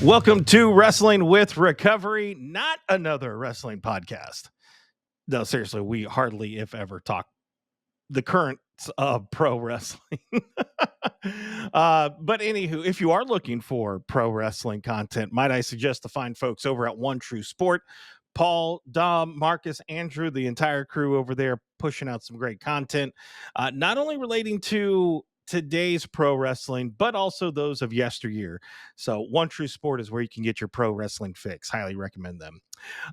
Welcome to Wrestling with Recovery, not another wrestling podcast. No, seriously, we hardly, if ever, talk the currents of pro wrestling. But anywho, if you are looking for pro wrestling content, might I suggest to find folks over at One True Sport. Paul, Dom, Marcus, Andrew, the entire crew over there pushing out some great content, not only relating to today's pro wrestling, but also those of yesteryear. So One True Sport is where you can get your pro wrestling fix. Highly recommend them.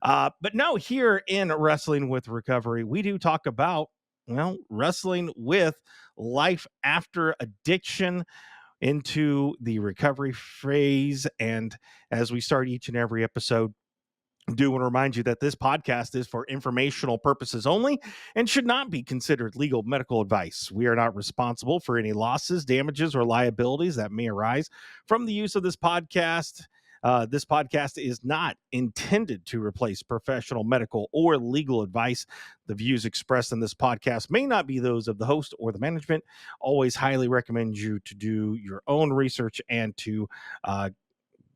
But no, here in Wrestling with Recovery, we do talk about, well, wrestling with life after addiction into the recovery phase. And as we start each and every episode, I do want to remind you that this podcast is for informational purposes only and should not be considered legal medical advice. We are not responsible for any losses, damages, or liabilities that may arise from the use of this podcast. This podcast is not intended to replace professional medical or legal advice. The views expressed in this podcast may not be those of the host or the management. Always highly recommend you to do your own research and to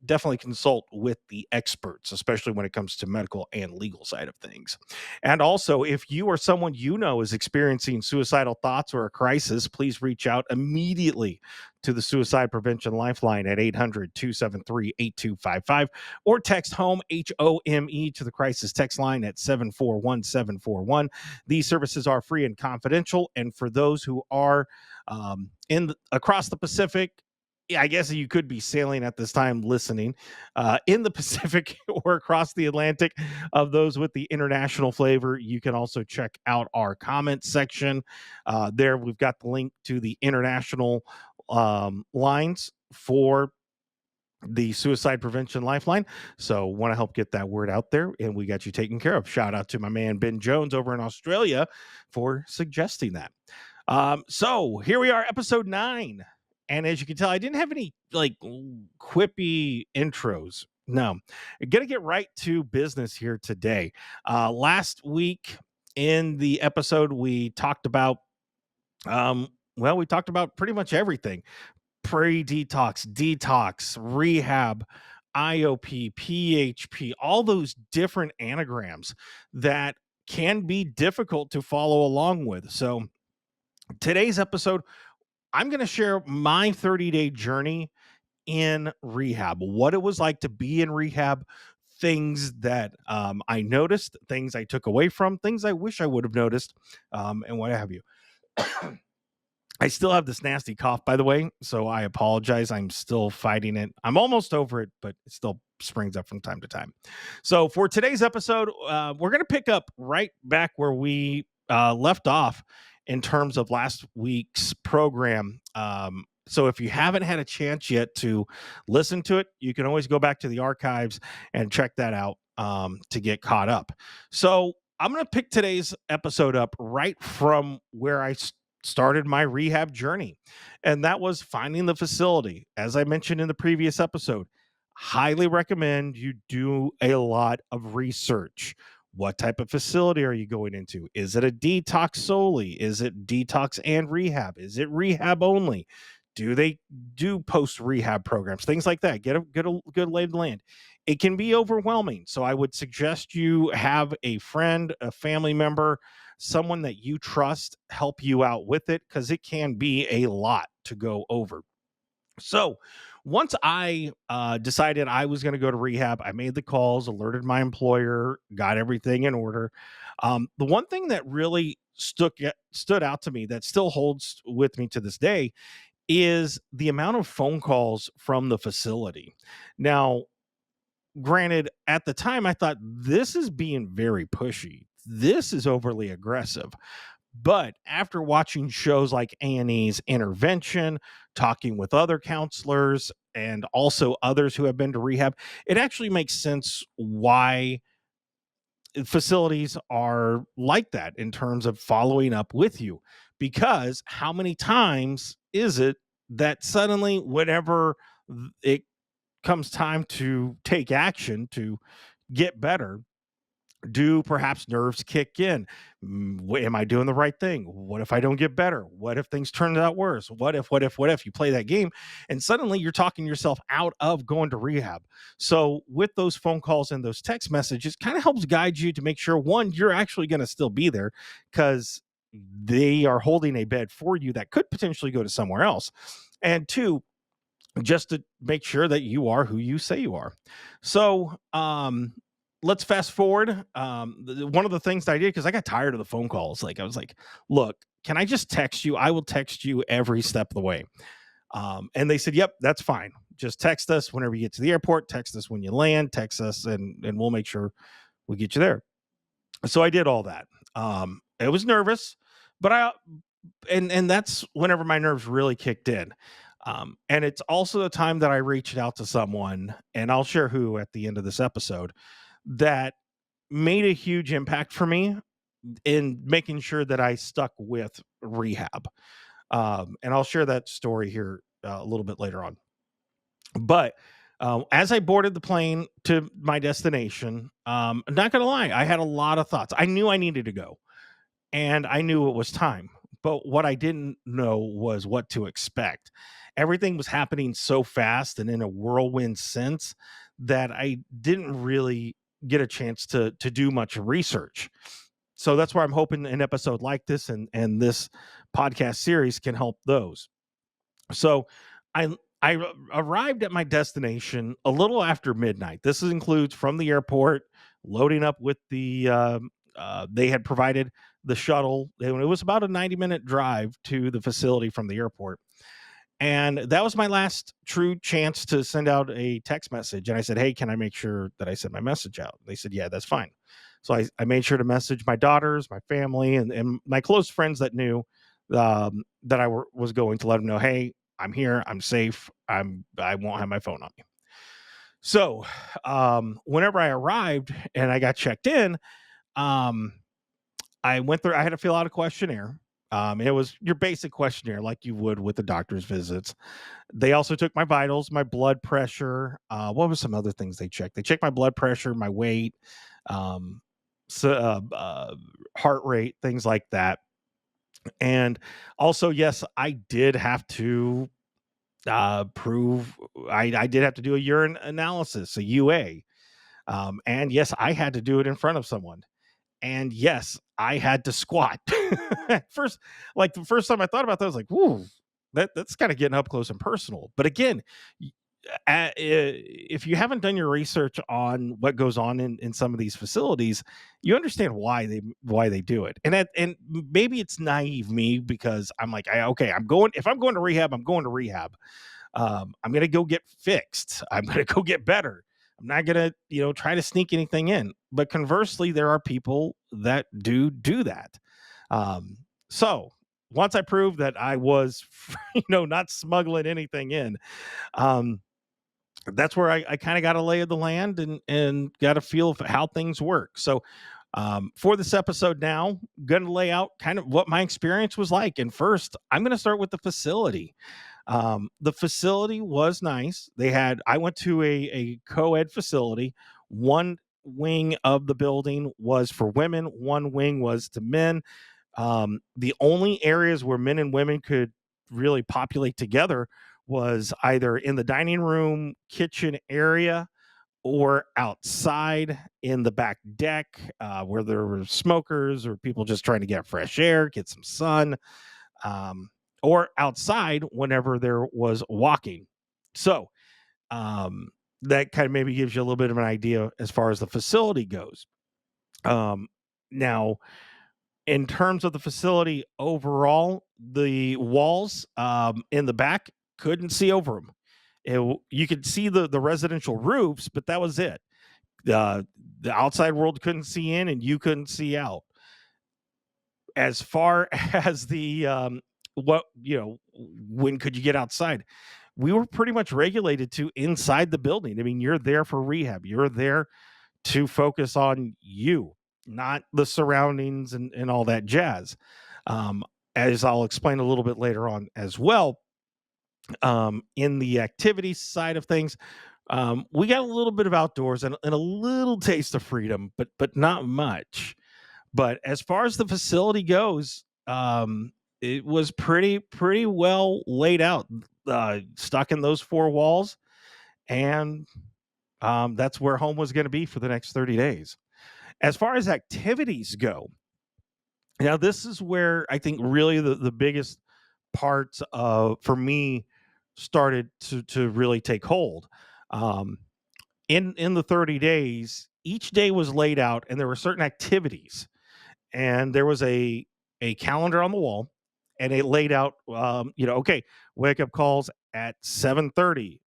definitely consult with the experts, especially when it comes to medical and legal side of things. And also, if you or someone you know is experiencing suicidal thoughts or a crisis, please reach out immediately to the Suicide Prevention Lifeline at 800-273-8255 or text HOME, HOME, to the crisis text line at 741-741. These services are free and confidential. And for those who are across the Pacific, I guess you could be sailing at this time listening in the Pacific or across the Atlantic. Of those with the international flavor, you can also check out our comment section. There we've got the link to the international lines for the Suicide Prevention Lifeline. So want to help get that word out there, and we got you taken care of. Shout out to my man Ben Jones over in Australia for suggesting that. So here we are, episode 9. And as you can tell, I didn't have any like quippy intros. No, I'm gonna get right to business here today. Last week in the episode, we talked about, we talked about pretty much everything: pre-detox, detox, rehab, IOP, PHP, all those different anagrams that can be difficult to follow along with. So today's episode, I'm going to share my 30-day journey in rehab, what it was like to be in rehab, things that I noticed, things I took away from, things I wish I would have noticed, and what have you. I still have this nasty cough, by the way, so I apologize. I'm still fighting it. I'm almost over it, but it still springs up from time to time. So for today's episode, we're going to pick up right back where we left off in terms of last week's program. So if you haven't had a chance yet to listen to it, you can always go back to the archives and check that out to get caught up. So I'm going to pick today's episode up right from where I started my rehab journey, and that was finding the facility. As I mentioned in the previous episode, highly recommend you do a lot of research. What type of facility are you going into? Is it a detox solely? Is it detox and rehab? Is it rehab only? Do they do post rehab programs? Things like that. Get a good lay of the land. It can be overwhelming, so I would suggest you have a friend, a family member, someone that you trust help you out with it, because it can be a lot to go over. So once I decided I was going to go to rehab, I made the calls, alerted my employer, got everything in order. The one thing that really stood out to me, that still holds with me to this day, is the amount of phone calls from the facility. Now, granted, at the time I thought, this is being very pushy. This is overly aggressive. But after watching shows like A&E's Intervention, talking with other counselors, and also others who have been to rehab, it actually makes sense why facilities are like that in terms of following up with you. Because how many times is it that suddenly, whenever it comes time to take action to get better, Do perhaps nerves kick in? Am I doing the right thing? What if I don't get better? What if things turn out worse? What if you play that game and suddenly you're talking yourself out of going to rehab? So with those phone calls and those text messages, kind of helps guide you to make sure, one, you're actually going to still be there, because they are holding a bed for you that could potentially go to somewhere else. And two, just to make sure that you are who you say you are. So, let's fast forward. One of the things that I did, because I got tired of the phone calls, like I was like, look, can I just text you? I will text you every step of the way. And they said, yep, that's fine. Just text us whenever you get to the airport, text us when you land, text us, and we'll make sure we get you there. So I did all that. It was nervous, but and that's whenever my nerves really kicked in. And it's also the time that I reached out to someone, and I'll share who at the end of this episode, that made a huge impact for me in making sure that I stuck with rehab. And I'll share that story here a little bit later on. But as I boarded the plane to my destination, I'm not going to lie, I had a lot of thoughts. I knew I needed to go, and I knew it was time. But what I didn't know was what to expect. Everything was happening so fast and in a whirlwind sense that I didn't really get a chance to do much research. So that's where I'm hoping an episode like this and this podcast series can help those. So I arrived at my destination a little after midnight. This includes from the airport, loading up with they had provided the shuttle. It was about a 90-minute drive to the facility from the airport. And that was my last true chance to send out a text message. And I said, hey, can I make sure that I send my message out? They said, yeah, that's fine. So I made sure to message my daughters, my family, and my close friends that knew that was going, to let them know, hey, I'm here, I'm safe, I won't have my phone on me. So whenever I arrived and I got checked in, um, I went through. I had to fill out a questionnaire. It was your basic questionnaire, like you would with the doctor's visits. They also took my vitals, my blood pressure. What was some other things they checked? They checked my blood pressure, my weight, um, so, heart rate, things like that. And also, yes, I did have to prove. I did have to do a urine analysis, a UA. And yes, I had to do it in front of someone. And yes, I had to squat. First, like the first time I thought about that, I was like, "Whoa, that's kind of getting up close and personal." But again, if you haven't done your research on what goes on in some of these facilities, you understand why they do it. And maybe it's naive me, because I'm like, okay, I'm going. If I'm going to rehab, I'm going to rehab. I'm going to go get fixed. I'm going to go get better. I'm not going to, try to sneak anything in. But conversely, there are people that do that. So once I proved that I was, not smuggling anything in, um, that's where I kind of got a lay of the land and got a feel of how things work. So for this episode now, going to lay out kind of what my experience was like. And first, I'm going to start with the facility. The facility was nice. I went to a co-ed facility. One wing of the building was for women, one wing was to men. The only areas where men and women could really populate together was either in the dining room, kitchen area, or outside in the back deck, where there were smokers or people just trying to get fresh air, get some sun, um, or outside whenever there was walking. So um, that kind of maybe gives you a little bit of an idea as far as the facility goes. Now, in terms of the facility overall, the walls in the back couldn't see over them. You could see the residential roofs, but that was it. The outside world couldn't see in, and you couldn't see out. As far as the when could you get outside? We were pretty much regulated to inside the building. I mean, you're there for rehab. You're there to focus on you, not the surroundings and all that jazz. Um, as I'll explain a little bit later on as well, in the activities side of things, We got a little bit of outdoors and a little taste of freedom, but not much. But as far as the facility goes, it was pretty well laid out, stuck in those four walls, and that's where home was going to be for the next 30 days. As far as activities go, now this is where I think really the biggest parts of for me started to really take hold. Um, in the 30 days, each day was laid out, and there were certain activities, and there was a calendar on the wall, and it laid out, okay, wake up calls at 7:30,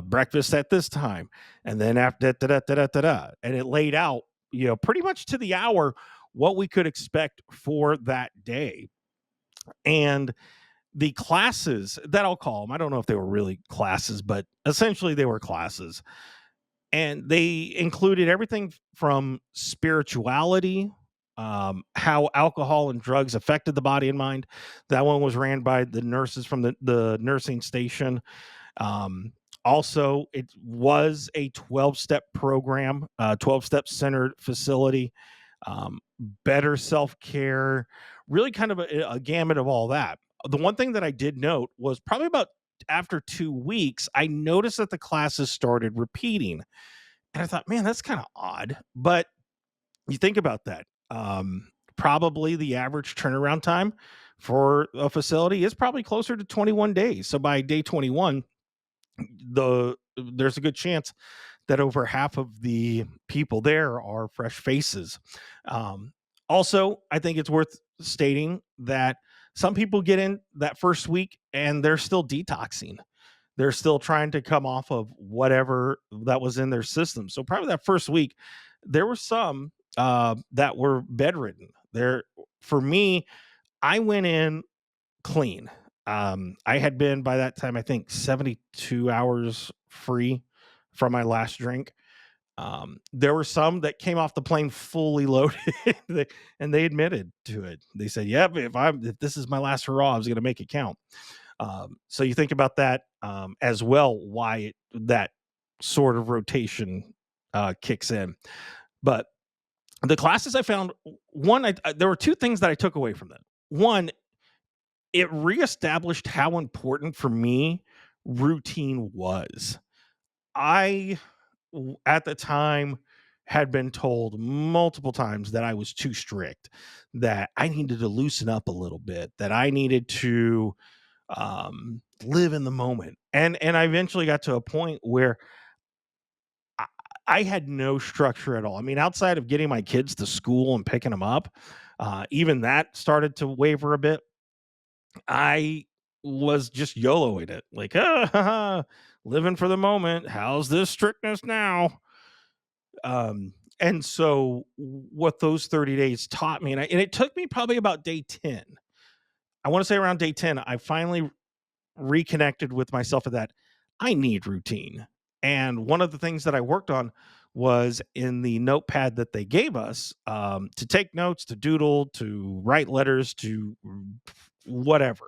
breakfast at this time, and then after da, da, da, da, da, da, and it laid out, pretty much to the hour what we could expect for that day. And the classes that I'll call them, I don't know if they were really classes, but essentially they were classes, and they included everything from spirituality, how alcohol and drugs affected the body and mind. That one was ran by the nurses from the nursing station. um, Also, it was a 12-step program, 12-step centered facility, um, better self-care, really kind of a gamut of all that. The one thing that I did note was probably about after 2 weeks, I noticed that the classes started repeating, and I thought, man, that's kind of odd. But you think about that. Probably the average turnaround time for a facility is probably closer to 21 days. So by day 21, there's a good chance that over half of the people there are fresh faces. Um, Also, I think it's worth stating that some people get in that first week and they're still detoxing. They're still trying to come off of whatever that was in their system. So probably that first week, there were some that were bedridden. There, for me, I went in clean. I had been by that time, I think, 72 hours free from my last drink. There were some that came off the plane fully loaded, and they admitted to it. They said, "Yep, if this is my last hurrah, I was going to make it count." So you think about that as well, why that sort of rotation kicks in. But the classes I found, one, there were two things that I took away from them. One, it reestablished how important for me routine was. I, at the time, had been told multiple times that I was too strict, that I needed to loosen up a little bit, that I needed to live in the moment. And I eventually got to a point where I, I had no structure at all. I mean, outside of getting my kids to school and picking them up, even that started to waver a bit. I was just YOLOing it, like, living for the moment. How's this strictness now? And so, what those 30 days taught me, and it took me probably about day 10. I want to say around day 10, I finally reconnected with myself of that I need routine. And one of the things that I worked on was in the notepad that they gave us, to take notes, to doodle, to write letters, to whatever.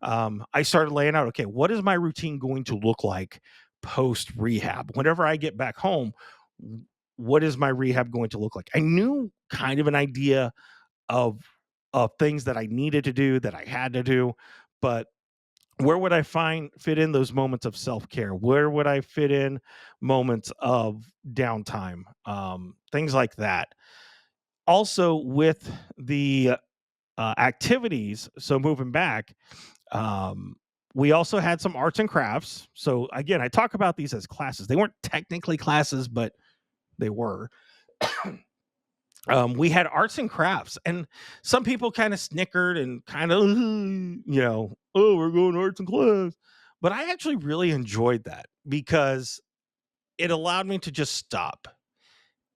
I started laying out, okay, what is my routine going to look like post rehab? Whenever I get back home, what is my rehab going to look like? I knew kind of an idea of things that I needed to do, that I had to do, but where would I find fit in those moments of self-care? Where would I fit in moments of downtime? Things like that. Also, with the activities, so moving back, um, we also had some arts and crafts. So again, I talk about these as classes. They weren't technically classes, but they were. We had arts and crafts, and some people kind of snickered and kind of, oh, we're going to arts and class. But I actually really enjoyed that because it allowed me to just stop.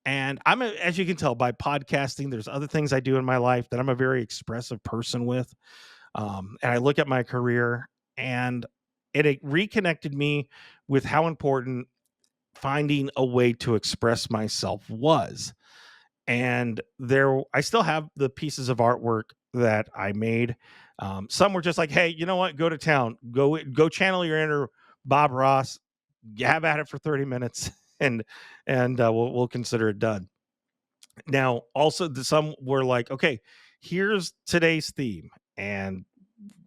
And as you can tell by podcasting, there's other things I do in my life that I'm a very expressive person with. And I look at my career, and it reconnected me with how important finding a way to express myself was. And I still have the pieces of artwork that I made. Some were just like, hey, you know what, go to town, go channel your inner Bob Ross, have at it for 30 minutes and we'll consider it done. Now, also, some were like, okay, here's today's theme, and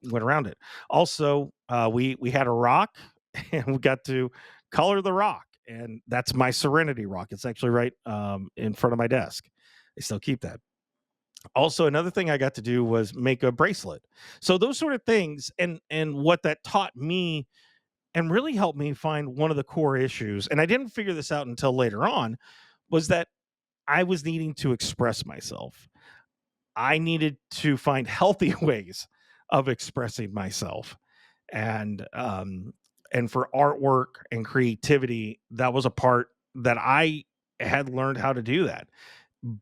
went around it. Also, we had a rock, and we got to color the rock, and that's my Serenity rock. It's actually right in front of my desk. I still keep that. Also, another thing I got to do was make a bracelet. So those sort of things, and what that taught me and really helped me find one of the core issues. And I didn't figure this out until later on, was that I was needing to express myself. I needed to find healthy ways of expressing myself. And for artwork and creativity, that was a part that I had learned how to do that.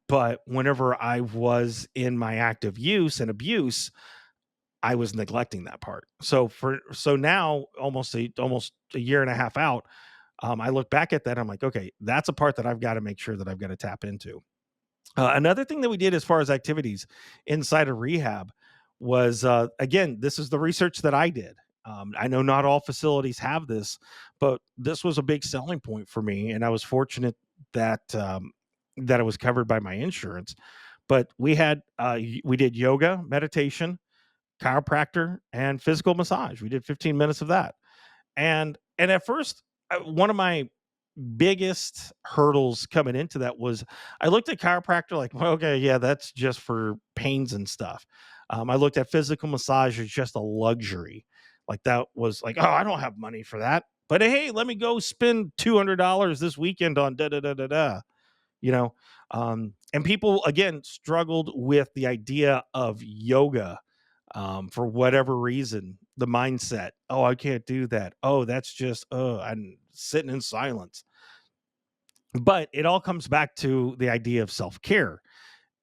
But whenever I was in my active use and abuse, I was neglecting that part. So now, almost a year and a half out, I look back at that. I'm like, okay, that's a part that I've got to make sure that I've got to tap into. Another thing that we did as far as activities inside of rehab was, again, this is the research that I did. I know not all facilities have this, but this was a big selling point for me, and I was fortunate that it was covered by my insurance. But we did yoga, meditation, chiropractor, and physical massage. We did 15 minutes of that, and at first, one of my biggest hurdles coming into that was I looked at chiropractor like, well, okay, yeah, that's just for pains and stuff. I looked at physical massage as just a luxury. Like that was like, oh, I don't have money for that. But hey, let me go spend $200 this weekend on da da da da da. You know, and people again struggled with the idea of yoga for whatever reason. The mindset, oh, I can't do that. Oh, that's just, oh, I'm sitting in silence. But it all comes back to the idea of self care.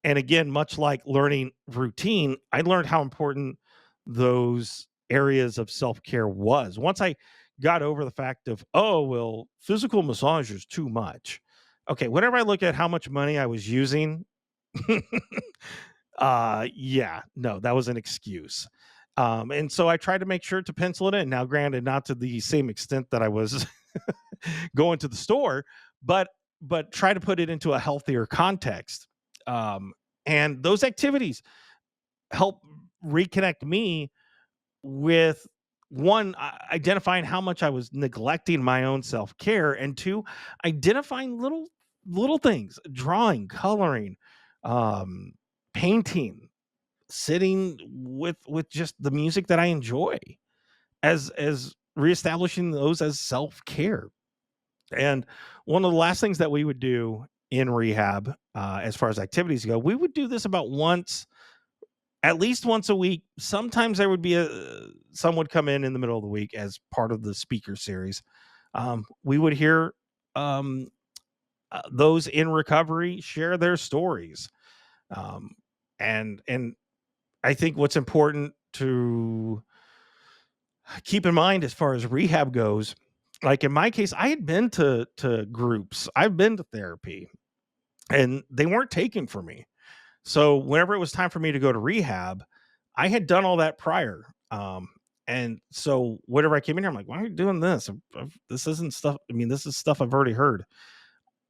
And again, much like learning routine, I learned how important those areas of self care was. Once I got over the fact of, oh, well, physical massage is too much. Okay, whenever I look at how much money I was using, yeah, no, that was an excuse. And so I tried to make sure to pencil it in. Now, granted, not to the same extent that I was going to the store, but try to put it into a healthier context. Um, and those activities help reconnect me with one, identifying how much I was neglecting my own self care, and two, identifying little things, drawing, coloring, um, painting, sitting with just the music that I enjoy, as reestablishing those as self care. And one of the last things that we would do in rehab, as far as activities go, we would do this about once, at least once a week. Sometimes there would be some would come in the middle of the week as part of the speaker series. We would hear those in recovery share their stories, um, and I think what's important to keep in mind as far as rehab goes, like in my case, I had been to groups, I've been to therapy, and they weren't taken for me. So whenever it was time for me to go to rehab, I had done all that prior. And so whenever I came in here, I'm like, why are you doing this? This isn't stuff. I mean, this is stuff I've already heard.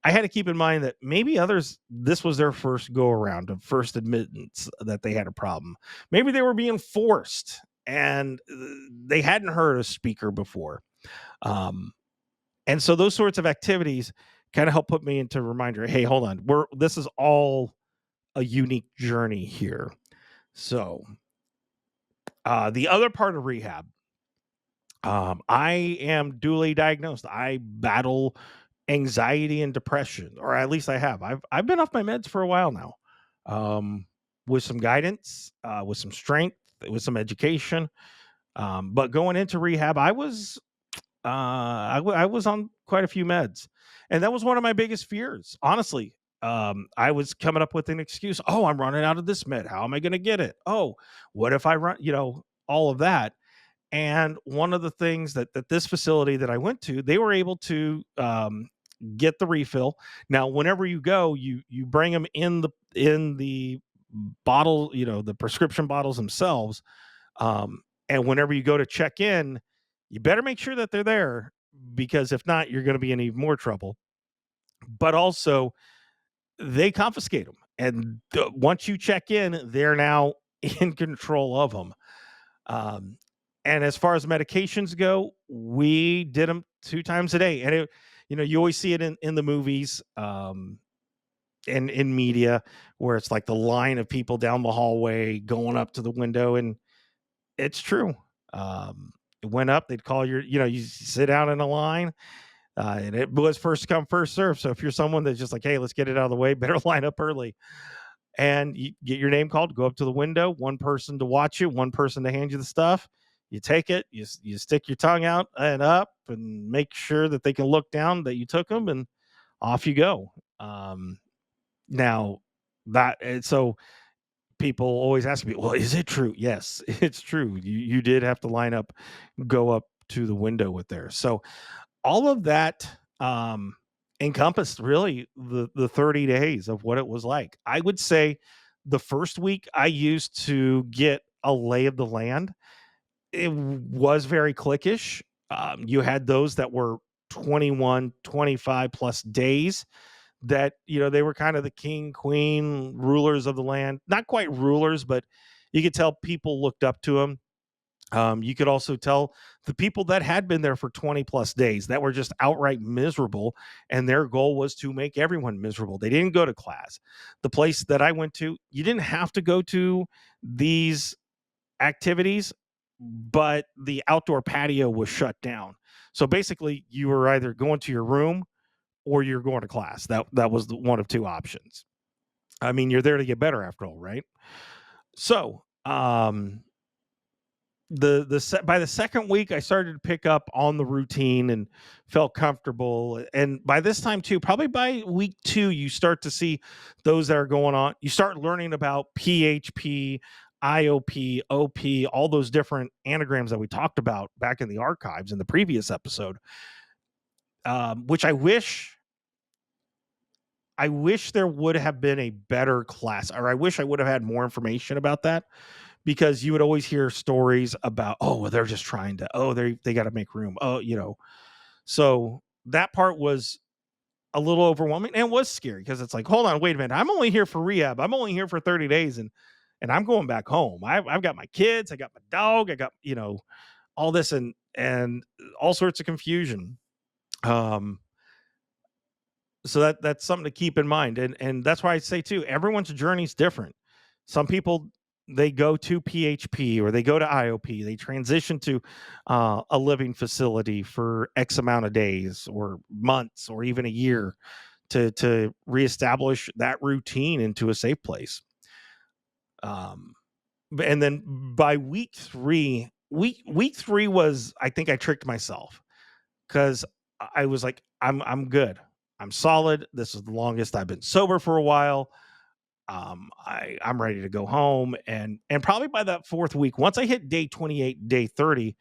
I had to keep in mind that maybe others, this was their first go around of first admittance that they had a problem. Maybe they were being forced and they hadn't heard a speaker before. Um, and so those sorts of activities kind of help put me into a reminder. Hey, hold on. This is all a unique journey here. So, the other part of rehab, I am duly diagnosed. I battle anxiety and depression, or at least I have. I've been off my meds for a while now, with some guidance, with some strength, with some education. But going into rehab, I was on quite a few meds, and that was one of my biggest fears. Honestly, I was coming up with an excuse. Oh, I'm running out of this med. How am I going to get it? Oh, what if I run? All of that. And one of the things that this facility that I went to, they were able to get the refill. Now, whenever you go, you bring them in the bottle, the prescription bottles themselves. And whenever you go to check in, you better make sure that they're there, because if not, you're going to be in even more trouble. But also, they confiscate them. And once you check in, they're now in control of them. Um, and as far as medications go, we did them 2 times a day. And you always see it in the movies, and in media, where it's like the line of people down the hallway going up to the window. And it's true. It went up, they'd call you sit down in a line, and it was first come, first serve. So if you're someone that's just like, hey, let's get it out of the way, better line up early. And you get your name called, go up to the window, one person to watch you, one person to hand you the stuff. You take it, you stick your tongue out and up and make sure that they can look down that you took them, and off you go. Now that, and so people always ask me, well, is it true? Yes, it's true. You did have to line up, go up to the window with there. So all of that encompassed really the 30 days of what it was like. I would say the first week I used to get a lay of the land. It was very cliquish. You had those that were 21, 25 plus days that, they were kind of the king, queen, rulers of the land. Not quite rulers, but you could tell people looked up to them. You could also tell the people that had been there for 20 plus days that were just outright miserable, and their goal was to make everyone miserable. They didn't go to class. The place that I went to, you didn't have to go to these activities, but the outdoor patio was shut down. So basically, you were either going to your room or you're going to class. That was one of two options. I mean, you're there to get better after all, right? So, by the second week I started to pick up on the routine and felt comfortable. And by this time too, probably by week 2, you start to see those that are going on. You start learning about PHP, IOP, OP, all those different anagrams that we talked about back in the archives in the previous episode. Which I wish there would have been a better class, or I wish I would have had more information about that, because you would always hear stories about, oh, well, they're just trying to, oh, they got to make room. Oh, so that part was a little overwhelming, and it was scary because it's like, hold on, wait a minute. I'm only here for rehab. I'm only here for 30 days, and I'm going back home. I've got my kids. I got my dog. I got, all this, and all sorts of confusion. So that's something to keep in mind. And that's why I say too, everyone's journey is different. Some people, they go to PHP or they go to IOP, they transition to a living facility for X amount of days or months or even a year to reestablish that routine into a safe place. And then by week 3, week 3 was, I think I tricked myself, because I was like, I'm good. I'm solid. This is the longest I've been sober for a while. I'm ready to go home. And probably by that 4th week, once I hit day 28, day 30,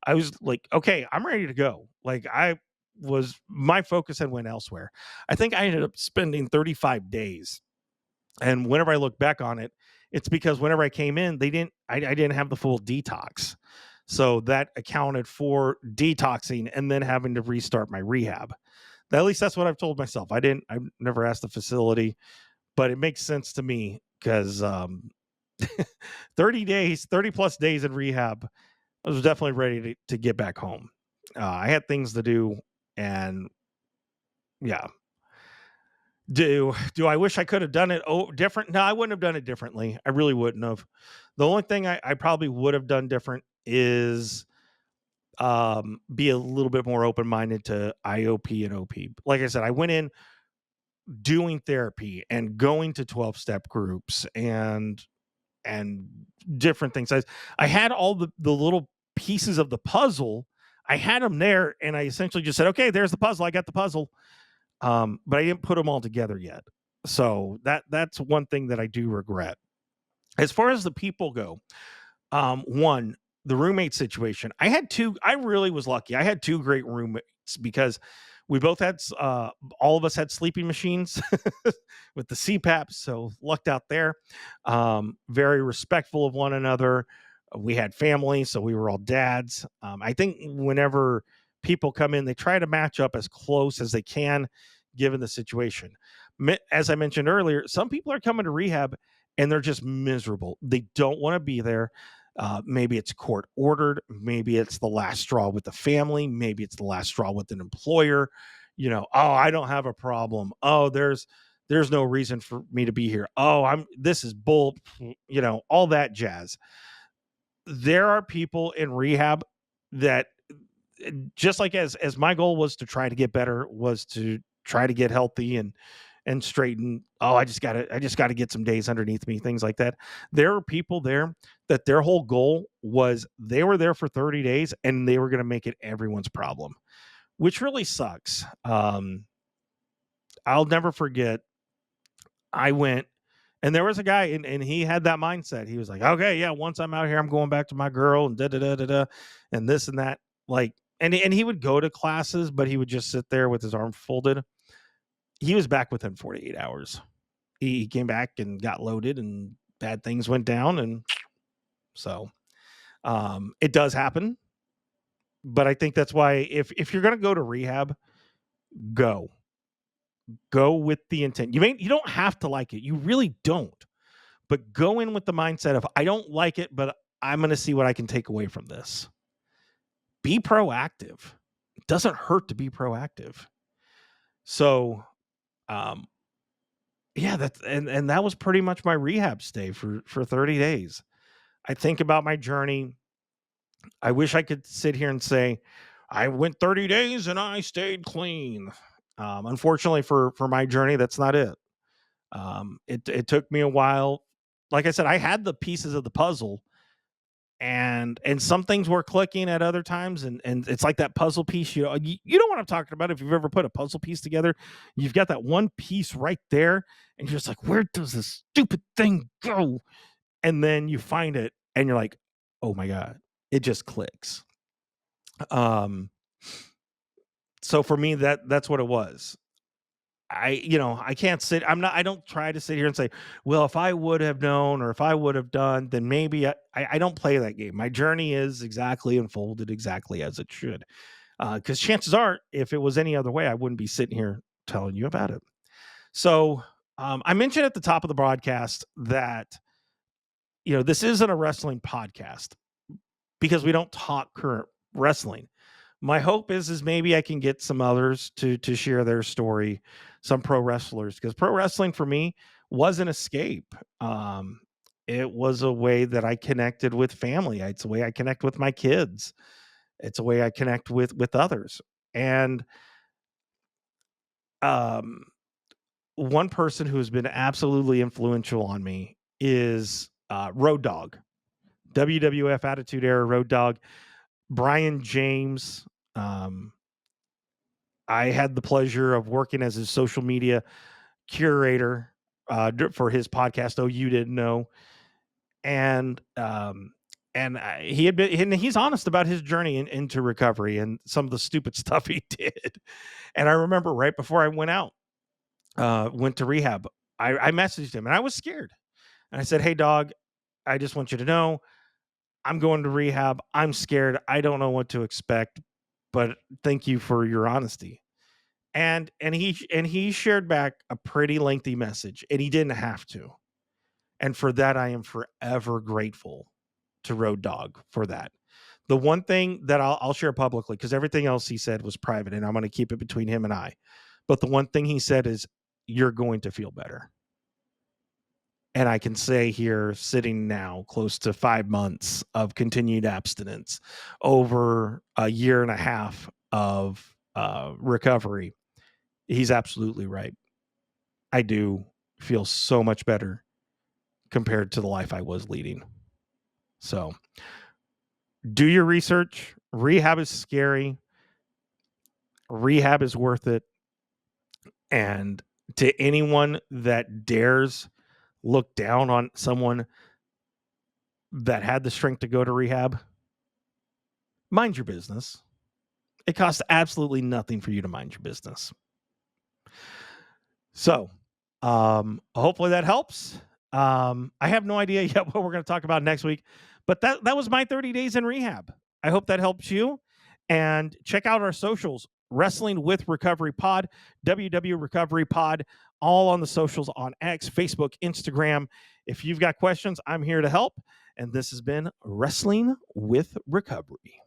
I was like, okay, I'm ready to go. Like, my focus had went elsewhere. I think I ended up spending 35 days. And whenever I look back on it, it's because whenever I came in, I didn't have the full detox. So that accounted for detoxing and then having to restart my rehab. At least that's what I've told myself. I've never asked the facility, but it makes sense to me because 30 plus days in rehab, I was definitely ready to get back home. I had things to do, and yeah. Do I wish I could have done it different? No, I wouldn't have done it differently. I really wouldn't have. The only thing I probably would have done different is be a little bit more open-minded to IOP and OP. Like I said, I went in doing therapy and going to 12-step groups and different things. I had all the little pieces of the puzzle. I had them there, and I essentially just said, okay, there's the puzzle. I got the puzzle. But I didn't put them all together yet. So that's one thing that I do regret. As far as the people go, one, the roommate situation. I really was lucky. I had 2 great roommates because we both had, all of us had sleeping machines with the CPAP. So lucked out there. Very respectful of one another. We had family, so we were all dads. I think whenever people come in, they try to match up as close as they can given the situation. As I mentioned earlier, some people are coming to rehab and they're just miserable. They don't want to be there. Maybe it's court ordered. Maybe it's the last straw with the family. Maybe it's the last straw with an employer. Oh, I don't have a problem. Oh, there's no reason for me to be here. Oh, this is bull, all that jazz. There are people in rehab that, just like as my goal was to try to get better, was to try to get healthy and straighten. Oh, I just gotta get some days underneath me, things like that. There are people there that their whole goal was they were there for 30 days and they were going to make it everyone's problem, which really sucks. I'll never forget. I went, and there was a guy, and he had that mindset. He was like, okay, yeah, once I'm out here, I'm going back to my girl and da da da da da, and this and that. Like, and he would go to classes, but he would just sit there with his arms folded. He was back within 48 hours. He came back and got loaded, and bad things went down, and so it does happen. But I think that's why if you're gonna go to rehab, go with the intent. You don't have to like it. You really don't. But go in with the mindset of, I don't like it, but I'm going to see what I can take away from this. Be proactive. It doesn't hurt to be proactive. So, yeah, and that was pretty much my rehab stay for 30 days. I think about my journey. I wish I could sit here and say, I went 30 days and I stayed clean. Unfortunately for my journey, that's not it. It took me a while. Like I said, I had the pieces of the puzzle, and some things were clicking at other times, and it's like that puzzle piece. You know what I'm talking about. If you've ever put a puzzle piece together, you've got that one piece right there, and you're just like, where does this stupid thing go? And then you find it, and you're like, oh my god, it just clicks. So for me, that's what it was. I can't sit. I don't try to sit here and say, well, if I would have known or if I would have done, then maybe I don't play that game. My journey is exactly unfolded exactly as it should. Because chances are, if it was any other way, I wouldn't be sitting here telling you about it. So I mentioned at the top of the broadcast that, this isn't a wrestling podcast because we don't talk current wrestling. My hope is maybe I can get some others to share their story, some pro wrestlers, because pro wrestling for me was an escape. It was a way that I connected with family. It's a way I connect with my kids. It's a way I connect with others. And one person who has been absolutely influential on me is Road Dogg, WWF Attitude Era Road Dogg, Brian James. I had the pleasure of working as his social media curator for his podcast. Oh, you didn't know, and he had been, and he's honest about his journey into recovery and some of the stupid stuff he did. And I remember right before I went to rehab, I messaged him and I was scared, and I said, "Hey, dog, I just want you to know I'm going to rehab. I'm scared. I don't know what to expect, but thank you for your honesty." And he shared back a pretty lengthy message, and he didn't have to. And for that, I am forever grateful to Road Dogg for that. The one thing that I'll share publicly, because everything else he said was private, and I'm going to keep it between him and I. But the one thing he said is, "You're going to feel better." And I can say here, sitting now close to 5 months of continued abstinence, over a year and a half of recovery, he's absolutely right. I do feel so much better compared to the life I was leading. So do your research. Rehab is scary. Rehab is worth it. And to anyone that dares look down on someone that had the strength to go to rehab, mind your business. It costs absolutely nothing for you to mind your business. So, hopefully that helps. I have no idea yet what we're going to talk about next week, but that was my 30 days in rehab. I hope that helps you. And check out our socials, Wrestling with Recovery Pod, WW Recovery Pod, all on the socials on X, Facebook, Instagram. If you've got questions, I'm here to help. And this has been Wrestling with Recovery.